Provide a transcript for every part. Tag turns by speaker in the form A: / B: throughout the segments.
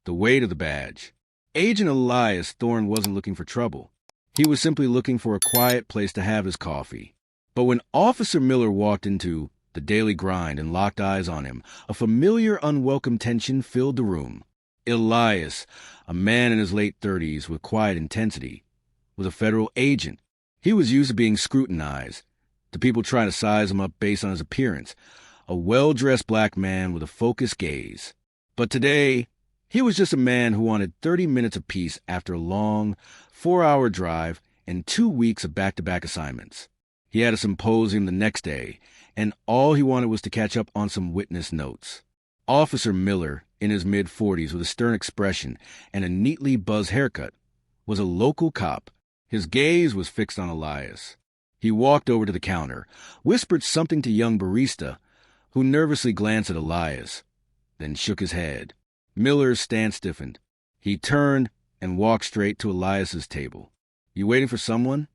A: the weight of the badge. Agent Elias Thorne wasn't looking for trouble. He was simply looking for a quiet place to have his coffee. But when Officer Miller walked into the Daily Grind and locked eyes on him, a familiar, unwelcome tension filled the room. Elias, a man in his late 30s with quiet intensity, was a federal agent. He was used to being scrutinized, to people trying to size him up based on his appearance, a well-dressed black man with a focused gaze. But today, he was just a man who wanted 30 minutes of peace after a long, 4-hour drive and 2 weeks of back-to-back assignments. He had a symposium the next day, and all he wanted was to catch up on some witness notes. Officer Miller, in his mid-40s with a stern expression and a neatly buzzed haircut, was a local cop. His gaze was fixed on Elias. He walked over to the counter, whispered something to young barista, who nervously glanced at Elias, then shook his head. Miller's stance stiffened. He turned and walked straight to Elias's table. "You waiting for someone?"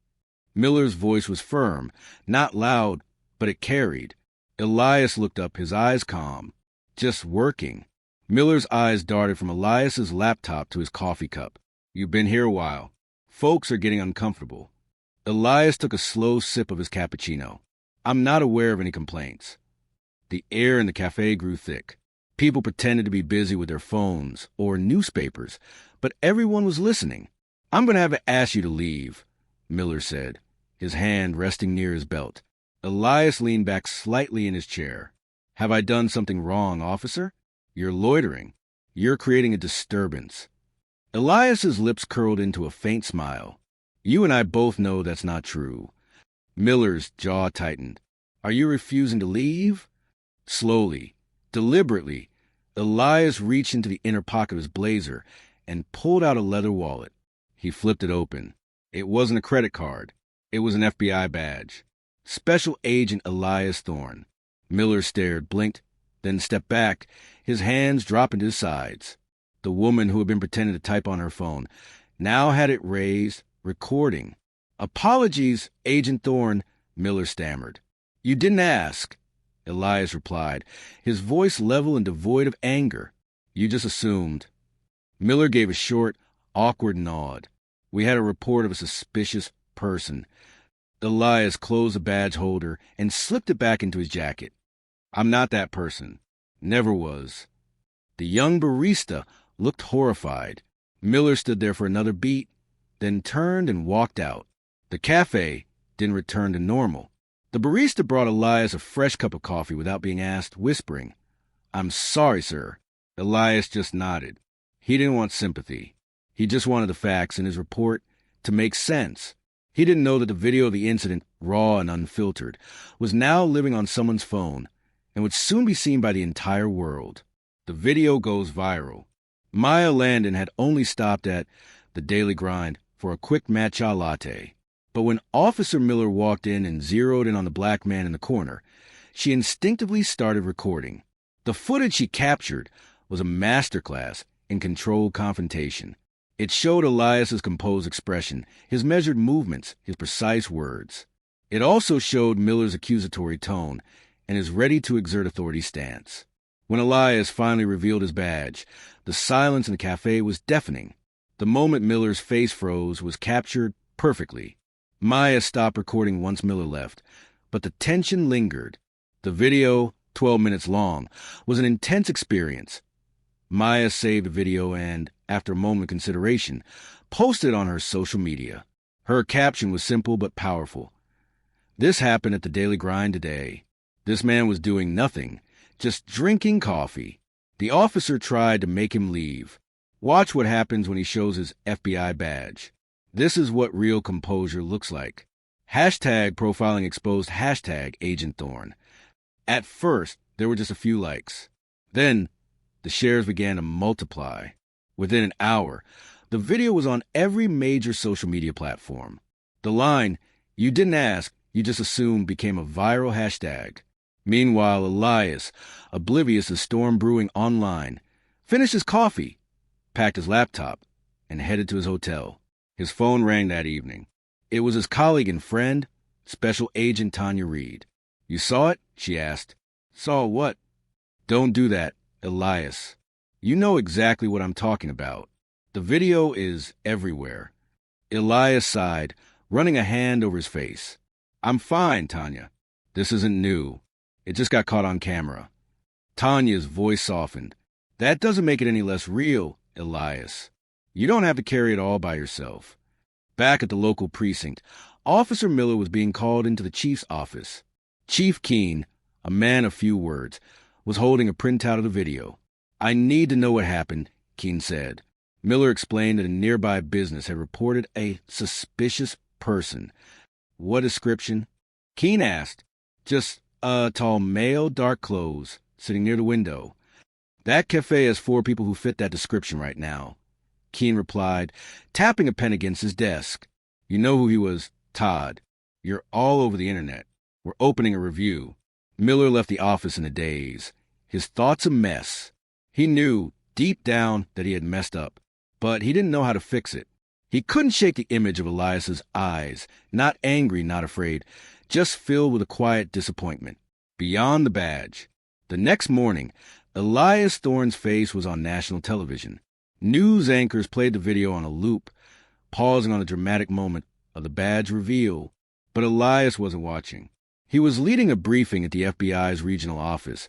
A: Miller's voice was firm, not loud, but it carried. Elias looked up, his eyes calm. "Just working." Miller's eyes darted from Elias's laptop to his coffee cup. "You've been here a while. Folks are getting uncomfortable." Elias took a slow sip of his cappuccino. "I'm not aware of any complaints." The air in the cafe grew thick. People pretended to be busy with their phones or newspapers, but everyone was listening. "I'm going to have to ask you to leave," Miller said, his hand resting near his belt. Elias leaned back slightly in his chair. "Have I done something wrong, officer? You're loitering. You're creating a disturbance." Elias's lips curled into a faint smile. "You and I both know that's not true." Miller's jaw tightened. "Are you refusing to leave?" Slowly, deliberately, Elias reached into the inner pocket of his blazer and pulled out a leather wallet. He flipped it open. It wasn't a credit card. It was an FBI badge. Special Agent Elias Thorne. Miller stared, blinked, then stepped back, his hands dropping to his sides. The woman who had been pretending to type on her phone now had it raised, recording. "Apologies, Agent Thorne," Miller stammered. "You didn't ask," Elias replied, his voice level and devoid of anger. "You just assumed." Miller gave a short, awkward nod. "We had a report of a suspicious person." Elias closed the badge holder and slipped it back into his jacket. "I'm not that person. Never was." The young barista looked horrified. Miller stood there for another beat, then turned and walked out. The cafe didn't return to normal. The barista brought Elias a fresh cup of coffee without being asked, whispering, "I'm sorry, sir." Elias just nodded. He didn't want sympathy. He just wanted the facts in his report to make sense. He didn't know that the video of the incident, raw and unfiltered, was now living on someone's phone and would soon be seen by the entire world. The video goes viral. Maya Landon had only stopped at the Daily Grind for a quick matcha latte. But when Officer Miller walked in and zeroed in on the black man in the corner, she instinctively started recording. The footage she captured was a masterclass in controlled confrontation. It showed Elias's composed expression, his measured movements, his precise words. It also showed Miller's accusatory tone and his ready-to-exert authority stance. When Elias finally revealed his badge, the silence in the cafe was deafening. The moment Miller's face froze was captured perfectly. Maya stopped recording once Miller left, but the tension lingered. The video, 12 minutes long, was an intense experience. Maya saved the video and, after a moment of consideration, posted it on her social media. Her caption was simple but powerful. "This happened at the Daily Grind today. This man was doing nothing, just drinking coffee. The officer tried to make him leave. Watch what happens when he shows his FBI badge. This is what real composure looks like." Hashtag profiling exposed hashtag Agent Thorne. At first, there were just a few likes. Then, the shares began to multiply. Within an hour, the video was on every major social media platform. The line, "You didn't ask, you just assumed," became a viral hashtag. Meanwhile, Elias, oblivious of storm brewing online, finished his coffee, packed his laptop, and headed to his hotel. His phone rang that evening. It was his colleague and friend, Special Agent Tanya Reed. "You saw it?" she asked. "Saw what?" "Don't do that, Elias." You know exactly what I'm talking about. The video is everywhere. Elias sighed, running a hand over his face. I'm fine, Tanya. This isn't new. It just got caught on camera. Tanya's voice softened. That doesn't make it any less real, Elias. You don't have to carry it all by yourself. Back at the local precinct, Officer Miller was being called into the chief's office. Chief Keene, a man of few words, was holding a printout of the video. I need to know what happened, Keene said. Miller explained that a nearby business had reported a suspicious person. What description? Keene asked. Just a tall male, dark clothes, sitting near the window. That cafe has 4 people who fit that description right now. Keene replied, tapping a pen against his desk. You know who he was, Todd. You're all over the internet. We're opening a review. Miller left the office in a daze, his thoughts a mess. He knew, deep down, that he had messed up, but he didn't know how to fix it. He couldn't shake the image of Elias's eyes, not angry, not afraid, just filled with a quiet disappointment. Beyond the badge. The next morning, Elias Thorne's face was on national television. News anchors played the video on a loop, pausing on the dramatic moment of the badge reveal. But Elias wasn't watching. He was leading a briefing at the FBI's regional office,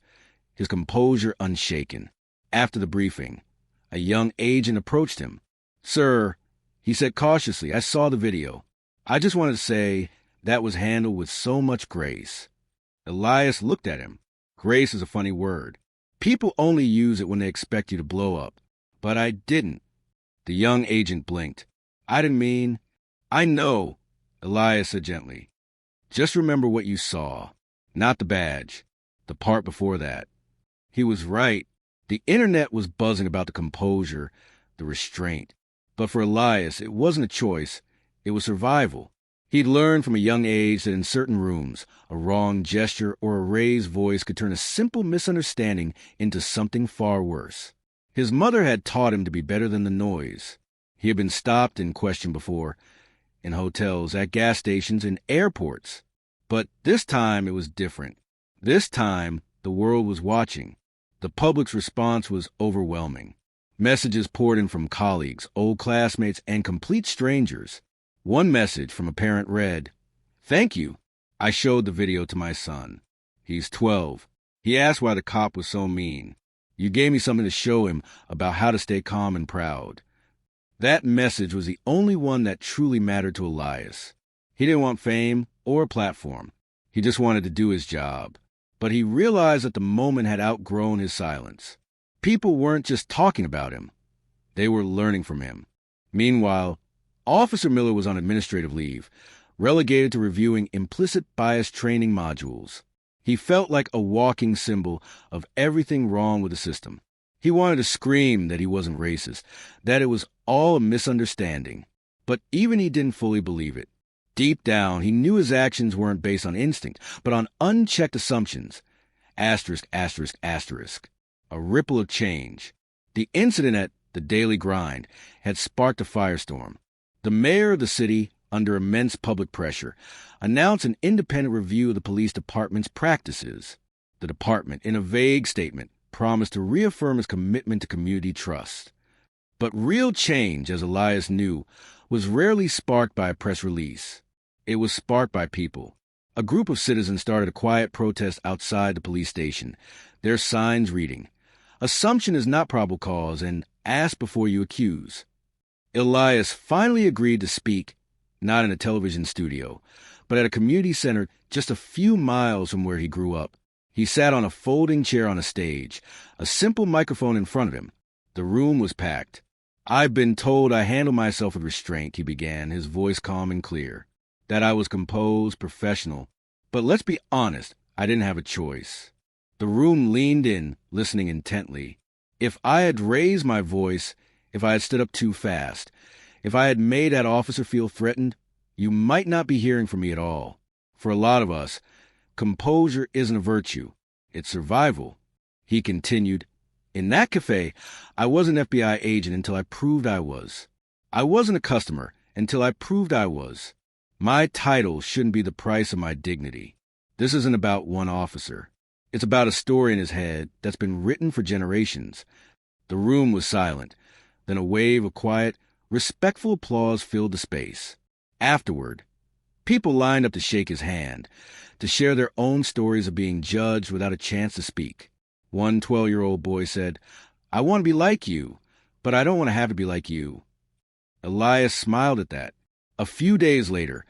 A: his composure unshaken. After the briefing, a young agent approached him. Sir, he said cautiously, I saw the video. I just wanted to say that was handled with so much grace. Elias looked at him. Grace is a funny word. People only use it when they expect you to blow up. But I didn't. The young agent blinked. I didn't mean... I know, Elias said gently. Just remember what you saw, not the badge, the part before that. He was right. The internet was buzzing about the composure, the restraint. But for Elias, it wasn't a choice. It was survival. He'd learned from a young age that in certain rooms, a wrong gesture or a raised voice could turn a simple misunderstanding into something far worse. His mother had taught him to be better than the noise. He had been stopped and questioned before, in hotels, at gas stations, in airports. But this time it was different. This time, the world was watching. The public's response was overwhelming. Messages poured in from colleagues, old classmates, and complete strangers. One message from a parent read, Thank you. I showed the video to my son. He's 12. He asked why the cop was so mean. You gave me something to show him about how to stay calm and proud. That message was the only one that truly mattered to Elias. He didn't want fame or a platform. He just wanted to do his job. But he realized that the moment had outgrown his silence. People weren't just talking about him. They were learning from him. Meanwhile, Officer Miller was on administrative leave, relegated to reviewing implicit bias training modules. He felt like a walking symbol of everything wrong with the system. He wanted to scream that he wasn't racist, that it was all a misunderstanding. But even he didn't fully believe it. Deep down, he knew his actions weren't based on instinct, but on unchecked assumptions. Asterisk, asterisk, asterisk. A ripple of change. The incident at the Daily Grind had sparked a firestorm. The mayor of the city, under immense public pressure, announced an independent review of the police department's practices. The department, in a vague statement, promised to reaffirm its commitment to community trust. But real change, as Elias knew, was rarely sparked by a press release. It was sparked by people. A group of citizens started a quiet protest outside the police station, their signs reading, Assumption is not probable cause, and ask before you accuse. Elias finally agreed to speak, not in a television studio, but at a community center just a few miles from where he grew up. He sat on a folding chair on a stage, a simple microphone in front of him. The room was packed. I've been told I handle myself with restraint, he began, his voice calm and clear. That I was composed, professional. But let's be honest, I didn't have a choice. The room leaned in, listening intently. If I had raised my voice, if I had stood up too fast, if I had made that officer feel threatened, you might not be hearing from me at all. For a lot of us, composure isn't a virtue. It's survival. He continued, In that cafe, I was an FBI agent until I proved I was. I wasn't a customer until I proved I was. My title shouldn't be the price of my dignity. This isn't about one officer. It's about a story in his head that's been written for generations. The room was silent. Then a wave of quiet, respectful applause filled the space. Afterward, people lined up to shake his hand, to share their own stories of being judged without a chance to speak. One 12-year-old boy said, "I want to be like you, but I don't want to have to be like you." Elias smiled at that. A few days later,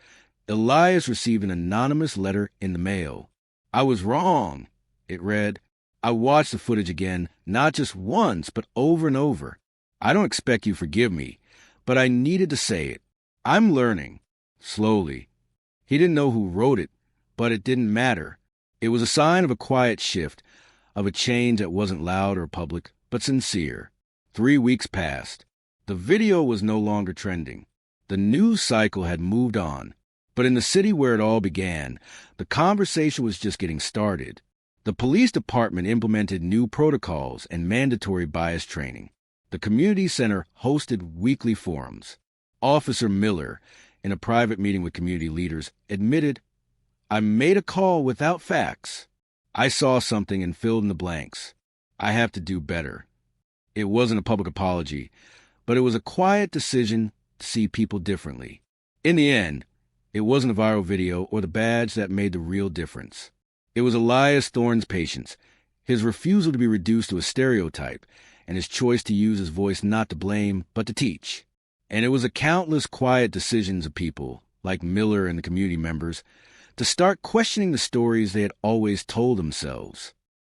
A: Elias received an anonymous letter in the mail. "I was wrong," it read. "I watched the footage again, not just once, but over and over. I don't expect you to forgive me, but I needed to say it. I'm learning." Slowly. He didn't know who wrote it, but it didn't matter. It was a sign of a quiet shift, of a change that wasn't loud or public, but sincere. 3 weeks passed. The video was no longer trending. The news cycle had moved on. But in the city where it all began, the conversation was just getting started. The police department implemented new protocols and mandatory bias training. The community center hosted weekly forums. Officer Miller, in a private meeting with community leaders, admitted, "I made a call without facts. I saw something and filled in the blanks. I have to do better." It wasn't a public apology, but it was a quiet decision to see people differently. In the end, it wasn't a viral video or the badge that made the real difference. It was Elias Thorne's patience, his refusal to be reduced to a stereotype, and his choice to use his voice not to blame, but to teach. And it was the countless quiet decisions of people, like Miller and the community members, to start questioning the stories they had always told themselves.